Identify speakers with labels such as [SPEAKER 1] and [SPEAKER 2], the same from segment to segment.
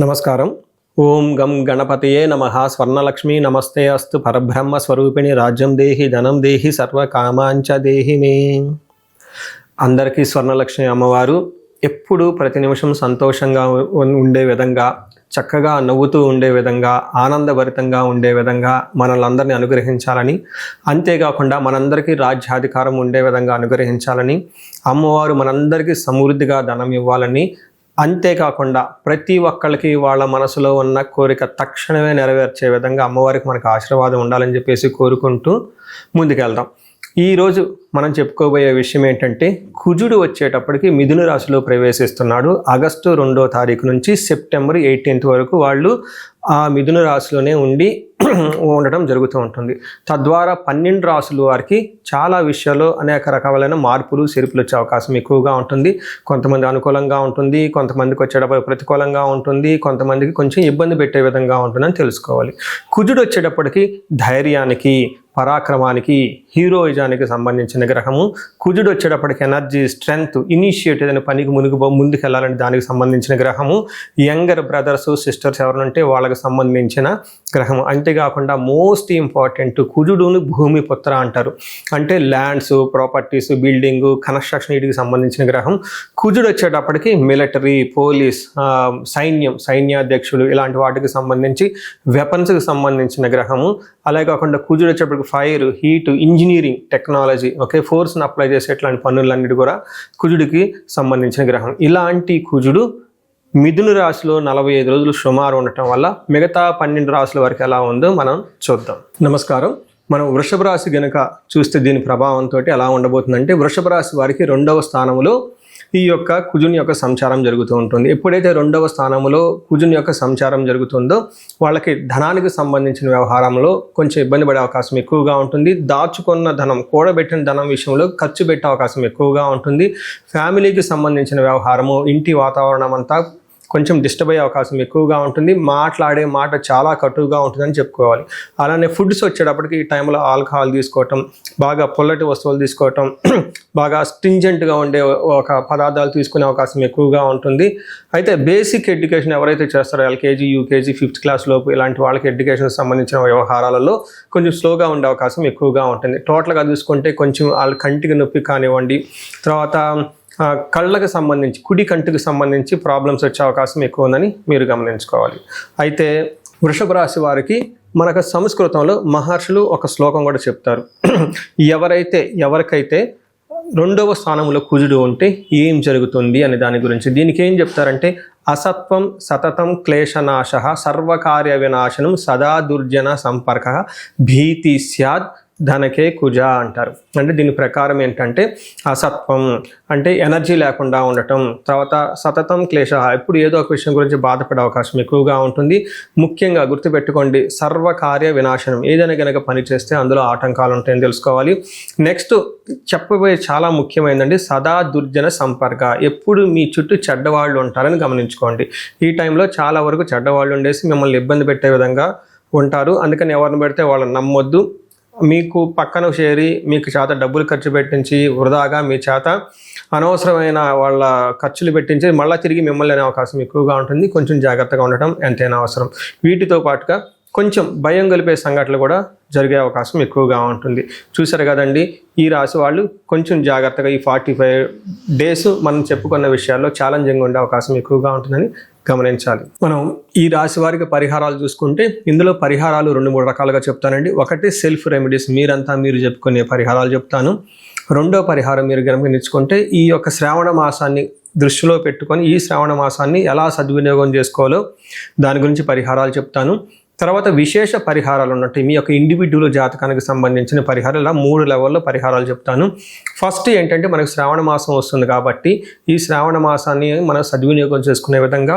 [SPEAKER 1] నమస్కారం. ఓం గం గణపతయే నమః. స్వర్ణలక్ష్మి నమస్తే అస్తు. పరబ్రహ్మ స్వరూపిణి రాజ్యం దేహి ధనం దేహి సర్వకామాంచ దేహి మే. అందరికీ స్వర్ణలక్ష్మి అమ్మవారు ఎప్పుడు ప్రతి నిమిషం సంతోషంగా ఉండే విధంగా, చక్కగా నవ్వుతూ ఉండే విధంగా, ఆనందభరితంగా ఉండే విధంగా మనల్ని అందరినీ అనుగ్రహించాలని, అంతేకాకుండా మనందరికీ రాజ్యాధికారం ఉండే విధంగా అనుగ్రహించాలని, అమ్మవారు మనందరికీ సమృద్ధిగా ధనం ఇవ్వాలని, అంతేకాకుండా ప్రతి ఒక్కళ్ళకి వాళ్ళ మనసులో ఉన్న కోరిక తక్షణమే నెరవేర్చే విధంగా అమ్మవారికి మనకు ఆశీర్వాదం ఉండాలని చెప్పేసి కోరుకుంటూ ముందుకెళ్దాం. ఈరోజు మనం చెప్పుకోబోయే విషయం ఏంటంటే, కుజుడు వచ్చేటప్పటికి మిథున రాశిలో ప్రవేశిస్తున్నాడు. ఆగస్టు 2వ తారీఖు నుంచి సెప్టెంబర్ 18 వరకు వాళ్ళు ఆ మిథున రాశిలోనే ఉండటం జరుగుతూ ఉంటుంది. తద్వారా 12 రాశుల వారికి చాలా విషయాల్లో అనేక రకాలైన మార్పులు చేర్పులు వచ్చే అవకాశం ఎక్కువగా ఉంటుంది. కొంతమంది అనుకూలంగా ఉంటుంది, కొంతమందికి వచ్చేటప్పుడు ప్రతికూలంగా ఉంటుంది, కొంతమందికి కొంచెం ఇబ్బంది పెట్టే విధంగా ఉంటుందని తెలుసుకోవాలి. కుజుడు వచ్చేటప్పటికి ధైర్యానికి, పరాక్రమానికి, హీరోయిజానికి సంబంధించిన గ్రహము. కుజుడు వచ్చేటప్పటికి ఎనర్జీ, స్ట్రెంగ్త్, ఇనిషియేటివ్ అనే పనికి ముందుకెళ్ళాలని దానికి సంబంధించిన గ్రహము. యంగర్ బ్రదర్స్ సిస్టర్స్ ఎవరంటే వాళ్ళకి సంబంధించిన గ్రహము. అంతేకాకుండా మోస్ట్ ఇంపార్టెంట్, కుజుడును భూమి పుత్ర అంటారు. అంటే ల్యాండ్స్, ప్రాపర్టీస్, బిల్డింగ్, కన్స్ట్రక్షన్ వీటికి సంబంధించిన గ్రహం. కుజుడు వచ్చేటప్పటికి మిలిటరీ, పోలీస్, సైన్యాధ్యక్షులు ఇలాంటి వాటికి సంబంధించి, వెపన్స్కి సంబంధించిన గ్రహము. అలాగే కాకుండా కుజుడు వచ్చేటప్పటికి ఫైర్, హీట్, ఇంజనీరింగ్, టెక్నాలజీ, ఫోర్స్ని అప్లై చేసే ఇట్లాంటి పనులన్నిటి కూడా కుజుడికి సంబంధించిన గ్రహం. ఇలాంటి కుజుడు మిథున రాశిలో 45 రోజులు సుమారు ఉండటం వల్ల మిగతా 12 రాశుల వరకు ఎలా ఉందో మనం చూద్దాం. నమస్కారం. మనం వృషభ రాశి గనుక చూస్తే దీని ప్రభావంతో ఎలా ఉండబోతుందంటే, వృషభ రాశి వారికి 2వ స్థానంలో ఈ యొక్క కుజుని యొక్క సంచారం జరుగుతూ ఉంటుంది. ఎప్పుడైతే 2వ స్థానంలో కుజుని యొక్క సంచారం జరుగుతుందో వాళ్ళకి ధనానికి సంబంధించిన వ్యవహారంలో కొంచెం ఇబ్బంది పడే అవకాశం ఎక్కువగా ఉంటుంది. దాచుకున్న ధనం, కూడబెట్టిన ధనం విషయంలో ఖర్చు పెట్టే అవకాశం ఎక్కువగా ఉంటుంది. ఫ్యామిలీకి సంబంధించిన వ్యవహారము, ఇంటి వాతావరణం అంతా కొంచెం డిస్టర్బ్ అయ్యే అవకాశం ఎక్కువగా ఉంటుంది. మాట్లాడే మాట చాలా కటువుగా ఉంటుందని చెప్పుకోవాలి. అలానే ఫుడ్స్ వచ్చేటప్పటికి ఈ టైంలో ఆల్కహాల్ తీసుకోవటం, బాగా పొల్లటి వస్తువులు తీసుకోవటం, బాగా స్ట్రింజెంట్గా ఉండే ఒక పదార్థాలు తీసుకునే అవకాశం ఎక్కువగా ఉంటుంది. అయితే బేసిక్ ఎడ్యుకేషన్ ఎవరైతే చేస్తారో ఎల్కేజీ, యూకేజీ, 5th క్లాస్ లోపు ఇలాంటి వాళ్ళకి ఎడ్యుకేషన్కి సంబంధించిన వ్యవహారాలలో కొంచెం స్లోగా ఉండే అవకాశం ఎక్కువగా ఉంటుంది. టోటల్గా చూసుకుంటే కొంచెం వాళ్ళ కంటికి నొప్పి కానివ్వండి, తర్వాత కళ్ళకు సంబంధించి, కుడి కంటికి సంబంధించి ప్రాబ్లమ్స్ వచ్చే అవకాశం ఎక్కువ ఉందని మీరు గమనించుకోవాలి. అయితే వృషభ రాశి వారికి మనకు సంస్కృతంలో మహర్షులు ఒక శ్లోకం కూడా చెప్తారు. ఎవరికైతే 2వ స్థానంలో కుజుడు ఉంటే ఏం జరుగుతుంది అనే దాని గురించి. దీనికి ఏం చెప్తారంటే, అసత్వం సతతం క్లేశనాశ సర్వకార్య వినాశనం సదా దుర్జన సంపర్క భీతి స్యాద్ ధనకే కుజ అంటారు. అంటే దీని ప్రకారం ఏంటంటే, అసత్వం అంటే ఎనర్జీ లేకుండా ఉండటం, తర్వాత సతతం క్లేశ, ఎప్పుడు ఏదో ఒక విషయం గురించి బాధపడే అవకాశం ఎక్కువగా ఉంటుంది. ముఖ్యంగా గుర్తుపెట్టుకోండి, సర్వకార్య వినాశనం, ఏదైనా కనుక పని చేస్తే అందులో ఆటంకాలు ఉంటాయని తెలుసుకోవాలి. నెక్స్ట్ చెప్పబోయే చాలా ముఖ్యమైనదండి, సదా దుర్జన సంపర్క, ఎప్పుడు మీ చుట్టూ చెడ్డవాళ్ళు ఉంటారని గమనించుకోండి. ఈ టైంలో చాలా వరకు చెడ్డవాళ్ళు ఉండేసి మిమ్మల్ని ఇబ్బంది పెట్టే విధంగా ఉంటారు. అందుకని ఎవరిని పెడితే వాళ్ళని నమ్మొద్దు. మీకు పక్కన చేరి మీకు చేత డబ్బులు ఖర్చు పెట్టించి వృధాగా మీ చేత అనవసరమైన వాళ్ళ ఖర్చులు పెట్టించి మళ్ళీ తిరిగి మిమ్మల్ని అనే అవకాశం ఎక్కువగా ఉంటుంది. కొంచెం జాగ్రత్తగా ఉండటం ఎంతైనా అవసరం. వీటితో పాటుగా కొంచెం భయం కలిపే సంఘటనలు కూడా జరిగే అవకాశం ఎక్కువగా ఉంటుంది. చూసారు కదండి, ఈ రాశి వాళ్ళు కొంచెం జాగ్రత్తగా ఈ 45 డేస్ మనం చెప్పుకున్న విషయాల్లో ఛాలెంజింగ్ ఉండే అవకాశం ఎక్కువగా ఉంటుందని గమనించాలి. మనం ఈ రాశి వారికి పరిహారాలు చూసుకుంటే, ఇందులో పరిహారాలు 2-3 రకాలుగా చెప్తానండి. ఒకటి సెల్ఫ్ రెమెడీస్, మీరు చెప్పుకునే పరిహారాలు చెప్తాను. 2వ పరిహారం మీరు గమనించుకుంటే, ఈ యొక్క శ్రావణ మాసాన్ని దృష్టిలో పెట్టుకొని ఈ శ్రావణ మాసాన్ని ఎలా సద్వినియోగం చేసుకోవాలో దాని గురించి పరిహారాలు చెప్తాను. తర్వాత విశేష పరిహారాలు ఉన్నట్టు మీ యొక్క ఇండివిడ్యువల్ జాతకానికి సంబంధించిన పరిహారాలు, ఇలా 3 లెవెల్లో పరిహారాలు చెప్తాను. ఫస్ట్ ఏంటంటే, మనకు శ్రావణ మాసం వస్తుంది కాబట్టి ఈ శ్రావణ మాసాన్ని మనం సద్వినియోగం చేసుకునే విధంగా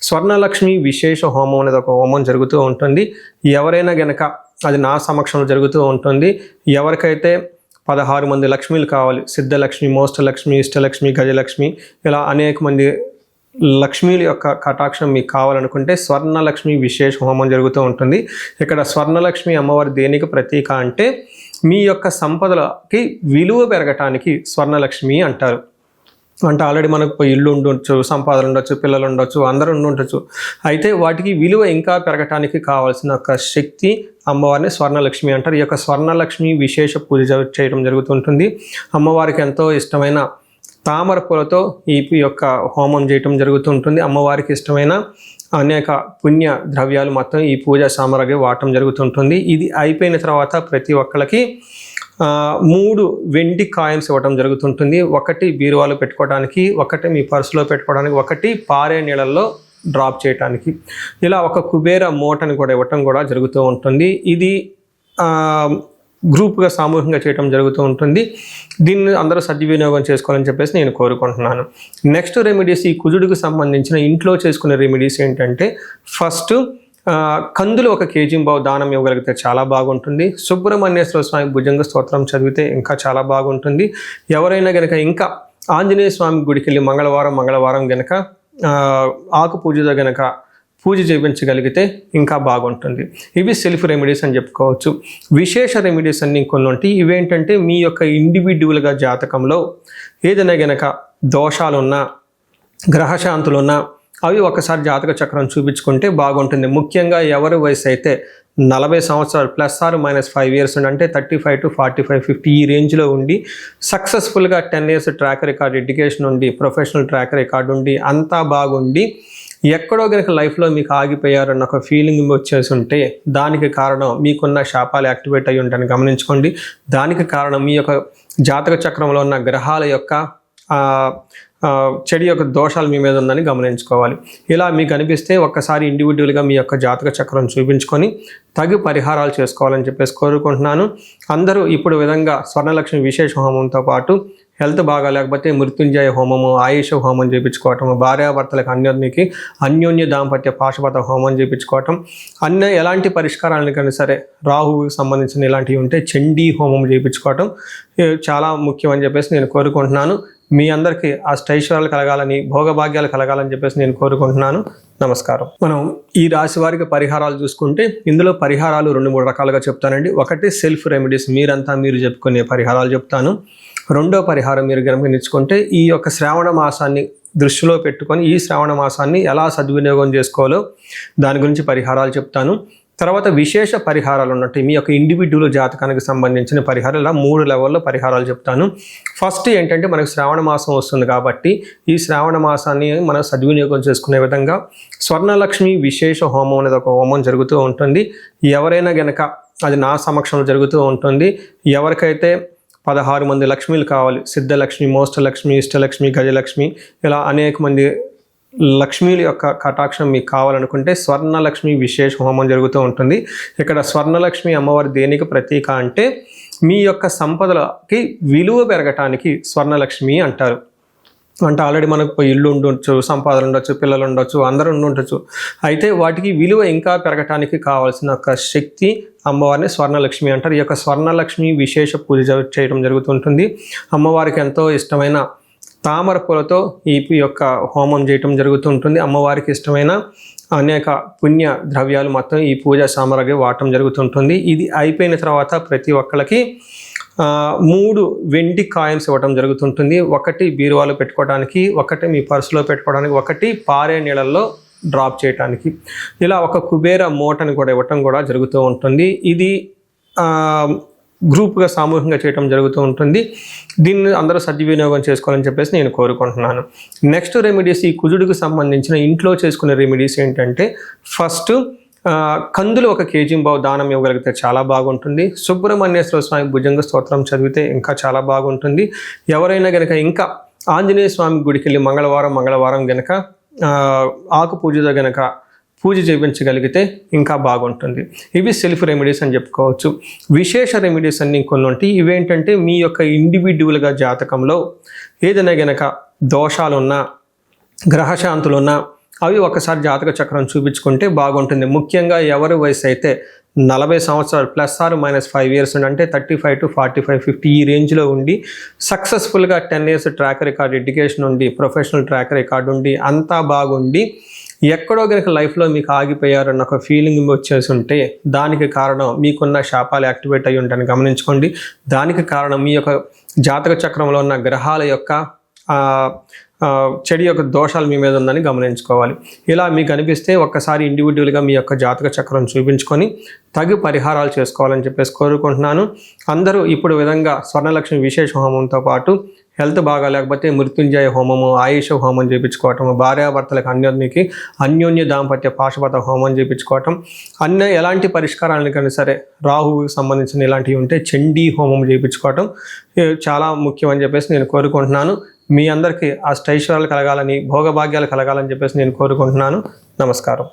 [SPEAKER 1] స్వర్ణలక్ష్మి విశేష హోమం అనేది ఒక హోమం జరుగుతూ ఉంటుంది. ఎవరైనా గనక, అది నా సమక్షంలో జరుగుతూ ఉంటుంది, ఎవరికైతే 16 మంది లక్ష్మీలు కావాలి, సిద్ధలక్ష్మి, మోష్టలక్ష్మి, ఇష్టలక్ష్మి, గజలక్ష్మి, ఇలా అనేక మంది లక్ష్మీల యొక్క కటాక్షం మీకు కావాలనుకుంటే స్వర్ణలక్ష్మి విశేష హోమం జరుగుతూ ఉంటుంది. ఇక్కడ స్వర్ణలక్ష్మి అమ్మవారి దేనికి ప్రతీక అంటే, మీ యొక్క సంపదలకి విలువ పెరగటానికి స్వర్ణలక్ష్మి అంటారు. అంటే ఆల్రెడీ మనకు ఇల్లు ఉండొచ్చు, సంపాదన ఉండొచ్చు, పిల్లలు ఉండొచ్చు, అందరూ ఉండొచ్చు. అయితే వాటికి విలువ ఇంకా పెరగటానికి కావాల్సిన ఒక శక్తి అమ్మవారిని స్వర్ణలక్ష్మి అంటారు. ఈ యొక్క స్వర్ణలక్ష్మి విశేష పూజ చేయడం జరుగుతుంటుంది. అమ్మవారికి ఎంతో ఇష్టమైన తామర పూలతో ఈ యొక్క హోమం చేయటం జరుగుతుంటుంది. అమ్మవారికి ఇష్టమైన అనేక పుణ్య ద్రవ్యాలు మొత్తం ఈ పూజా సామగ్రి వాడటం జరుగుతుంటుంది. ఇది అయిపోయిన తర్వాత ప్రతి ఒక్కరికి 3 వెండి కాయిన్స్ ఇవ్వడం జరుగుతుంటుంది. ఒకటి బీరువాలో పెట్టుకోవడానికి, ఒకటి మీ పర్సులో పెట్టుకోవడానికి, ఒకటి పారే నీళ్ళల్లో డ్రాప్ చేయడానికి. ఇలా ఒక కుబేర మూటని కూడా ఇవ్వటం కూడా జరుగుతూ ఉంటుంది. ఇది గ్రూప్గా సామూహికంగా చేయడం జరుగుతూ ఉంటుంది. దీన్ని అందరూ సద్వినియోగం చేసుకోవాలని చెప్పేసి నేను కోరుకుంటున్నాను. నెక్స్ట్ రెమెడీస్, ఈ కుజుడికి సంబంధించిన ఇంట్లో చేసుకునే రెమెడీస్ ఏంటంటే, ఫస్ట్ కందులు 1 కేజీ దానం ఇవ్వగలిగితే చాలా బాగుంటుంది. సుబ్రహ్మణ్యేశ్వర స్వామి భుజంగ స్తోత్రం చదివితే ఇంకా చాలా బాగుంటుంది. ఎవరైనా గనక ఇంకా ఆంజనేయ స్వామి గుడికి వెళ్ళి మంగళవారం గనక ఆకు పూజతో గనక పూజ చేయించగలిగితే ఇంకా బాగుంటుంది. ఇవి సెల్ఫ్ రెమెడీస్ అని చెప్పుకోవచ్చు. విశేష రెమెడీస్ అన్ని కొన్ని ఉంటాయి. ఇవేంటంటే మీ యొక్క ఇండివిడ్యువల్గా జాతకంలో ఏదైనా గనక దోషాలున్నా, గ్రహశాంతులున్నా అవి ఒకసారి జాతక చక్రం చూపించుకుంటే బాగుంటుంది. ముఖ్యంగా ఎవరి వయసు అయితే 40 సంవత్సరాలు +/- 5 ఇయర్స్ అంటే 35 to 45, 50 ఈ రేంజ్లో ఉండి సక్సెస్ఫుల్గా 10 ఇయర్స్ ట్రాక్ రికార్డ్, ఎడ్యుకేషన్ ఉండి, ప్రొఫెషనల్ ట్రాక్ రికార్డ్ ఉండి, అంతా బాగుండి ఎక్కడో కనుక లైఫ్లో మీకు ఆగిపోయారన్న ఒక ఫీలింగ్ వచ్చేసి ఉంటే దానికి కారణం మీకున్న శాపాలు యాక్టివేట్ అయ్యి ఉంటాయని గమనించుకోండి. దానికి కారణం మీ యొక్క జాతక చక్రంలో ఉన్న గ్రహాల యొక్క చెడు యొక్క దోషాలు మీ మీద ఉందని గమనించుకోవాలి. ఇలా మీకు అనిపిస్తే ఒక్కసారి ఇండివిజువల్గా మీ యొక్క జాతక చక్రం చూపించుకొని తగు పరిహారాలు చేసుకోవాలని చెప్పేసి కోరుకుంటున్నాను. అందరూ ఇప్పుడు విధంగా స్వర్ణలక్ష్మి విశేష హోమంతో పాటు హెల్త్ బాగా లేకపోతే మృత్యుంజయ హోమము, ఆయుష హోమం చేయించుకోవటం, భార్యాభర్తలకు అన్యోన్య దాంపత్య పాశుపత హోమం చేయించుకోవటం, ఎలాంటి పరిష్కారాలను కానీ సరే రాహువుకి సంబంధించిన ఇలాంటివి ఉంటే చండీ హోమం చేయించుకోవటం చాలా ముఖ్యం అని చెప్పేసి నేను కోరుకుంటున్నాను. మీ అందరికీ అష్టైశ్వర్యాలు కలగాలని, భోగభాగ్యాలు కలగాలని చెప్పేసి నేను కోరుకుంటున్నాను. నమస్కారం. మనం ఈ రాశి వారికి పరిహారాలు చూసుకుంటే ఇందులో పరిహారాలు 2-3 రకాలుగా చెప్తానండి. ఒకటి సెల్ఫ్ రెమెడీస్, మీరు చెప్పుకునే పరిహారాలు చెప్తాను. రెండో పరిహారం మీరు గమనించుకుంటే ఈ యొక్క శ్రావణ మాసాన్ని దృష్టిలో పెట్టుకొని ఈ శ్రావణ మాసాన్ని ఎలా సద్వినియోగం చేసుకోవాలో దాని గురించి పరిహారాలు చెప్తాను. తర్వాత విశేష పరిహారాలు ఉన్నట్టు మీ యొక్క ఇండివిడ్యువల్ జాతకానికి సంబంధించిన పరిహారాలు ఇలా 3 లెవెల్లో పరిహారాలు చెప్తాను. ఫస్ట్ ఏంటంటే మనకు శ్రావణ మాసం వస్తుంది కాబట్టి ఈ శ్రావణ మాసాన్ని మనం సద్వినియోగం చేసుకునే విధంగా స్వర్ణలక్ష్మి విశేష హోమం అనేది ఒక హోమం జరుగుతూ ఉంటుంది. ఎవరైనా గనక అది నా సమక్షంలో జరుగుతూ ఉంటుంది. ఎవరికైతే 16 మంది లక్ష్మీలు కావాలి, సిద్ధలక్ష్మి, మోష్టలక్ష్మి, ఇష్టలక్ష్మి, గజలక్ష్మి, ఇలా అనేక మంది లక్ష్మీల యొక్క కటాక్షం మీకు కావాలనుకుంటే స్వర్ణలక్ష్మి విశేష హోమం జరుగుతూ ఉంటుంది. ఇక్కడ స్వర్ణలక్ష్మి అమ్మవారి దేనికి ప్రతీక అంటే మీ యొక్క సంపదలకి విలువ పెరగటానికి స్వర్ణలక్ష్మి అంటారు. అంటే ఆల్రెడీ మనకు ఇల్లు ఉండొచ్చు, సంపాదన ఉండొచ్చు, పిల్లలు ఉండొచ్చు, అందరూ ఉండొచ్చు. అయితే వాటికి విలువ ఇంకా పెరగటానికి కావాల్సిన ఒక శక్తి అమ్మవారిని స్వర్ణలక్ష్మి అంటారు. ఈ యొక్క స్వర్ణలక్ష్మి విశేష పూజ చేయడం జరుగుతుంటుంది. అమ్మవారికి ఎంతో ఇష్టమైన తామర పూలతో ఈ యొక్క హోమం చేయటం జరుగుతుంటుంది. అమ్మవారికి ఇష్టమైన అనేక పుణ్య ద్రవ్యాలు మొత్తం ఈ పూజా సామగ్రి వాడటం జరుగుతుంటుంది. ఇది అయిపోయిన తర్వాత ప్రతి ఒక్కరికి 3 వెండి కాయిన్స్ ఇవ్వడం జరుగుతుంటుంది. ఒకటి బీరువాలో పెట్టుకోవడానికి, ఒకటి మీ పర్సులో పెట్టుకోవడానికి, ఒకటి పారే నీళ్ళల్లో డ్రాప్ చేయడానికి. ఇలా ఒక కుబేర మూటని కూడా ఇవ్వటం కూడా జరుగుతూ ఉంటుంది. ఇది గ్రూప్గా సామూహికంగా చేయడం జరుగుతూ ఉంటుంది. దీన్ని అందరూ సద్వినియోగం చేసుకోవాలని చెప్పేసి నేను కోరుకుంటున్నాను. నెక్స్ట్ రెమెడీస్, ఈ కుజుడికి సంబంధించిన ఇంట్లో చేసుకునే రెమెడీస్ ఏంటంటే, ఫస్ట్ కందులు 1 కేజీ దానం ఇవ్వగలిగితే చాలా బాగుంటుంది. సుబ్రహ్మణ్యేశ్వర స్వామి భుజంగ స్తోత్రం చదివితే ఇంకా చాలా బాగుంటుంది. ఎవరైనా గనక ఇంకా ఆంజనేయ స్వామి గుడికి వెళ్ళి మంగళవారం గనక ఆకు పూజతో గనక పూజ చేయించగలిగితే ఇంకా బాగుంటుంది. ఇవి సెల్ఫ్ రెమెడీస్ అని చెప్పుకోవచ్చు. విశేష రెమెడీస్ అన్ని కొన్ని ఉంటాయి. ఇవేంటంటే మీ యొక్క ఇండివిడ్యువల్గా జాతకంలో ఏదైనా గనక దోషాలున్నా, గ్రహశాంతులున్నా అవి ఒకసారి జాతక చక్రం చూపించుకుంటే బాగుంటుంది. ముఖ్యంగా ఎవరి వయసు అయితే 40 సంవత్సరాలు +/- 5 ఇయర్స్ అంటే 35 to 45, 50 ఈ రేంజ్లో ఉండి సక్సెస్ఫుల్గా 10 ఇయర్స్ ట్రాక్ రికార్డ్, ఎడ్యుకేషన్ ఉండి, ప్రొఫెషనల్ ట్రాక్ రికార్డ్ ఉండి, అంతా బాగుండి ఎక్కడో కనుక లైఫ్లో మీకు ఆగిపోయారన్న ఒక ఫీలింగ్ వచ్చేసి ఉంటే దానికి కారణం మీకున్న శాపాలు యాక్టివేట్ అయ్యి ఉంటాయని గమనించుకోండి. దానికి కారణం మీ యొక్క జాతక చక్రంలో ఉన్న గ్రహాల యొక్క చెడు యొక్క దోషాలు మీ మీద ఉందని గమనించుకోవాలి. ఇలా మీకు అనిపిస్తే ఒక్కసారి ఇండివిజువల్గా మీ యొక్క జాతక చక్రం చూపించుకొని తగు పరిహారాలు చేసుకోవాలని చెప్పేసి కోరుకుంటున్నాను. అందరూ ఇప్పుడు విధంగా స్వర్ణలక్ష్మి విశేష హోమంతో పాటు హెల్త్ బాగా లేకపోతే మృత్యుంజయ హోమము, ఆయుష హోమం చేయించుకోవటం, భార్యాభర్తలకు అన్యోన్య దాంపత్య పాశుపత హోమం చేయించుకోవటం, ఎలాంటి పరిష్కారాలను కానీ సరే రాహువుకి సంబంధించిన ఇలాంటివి ఉంటే చండీ హోమం చేయించుకోవటం చాలా ముఖ్యం అని చెప్పేసి నేను కోరుకుంటున్నాను. మీ అందరికీ అష్టైశ్వర్యాలు కలగాలని, భోగభాగ్యాలు కలగాలని చెప్పేసి నేను కోరుకుంటున్నాను. నమస్కారం.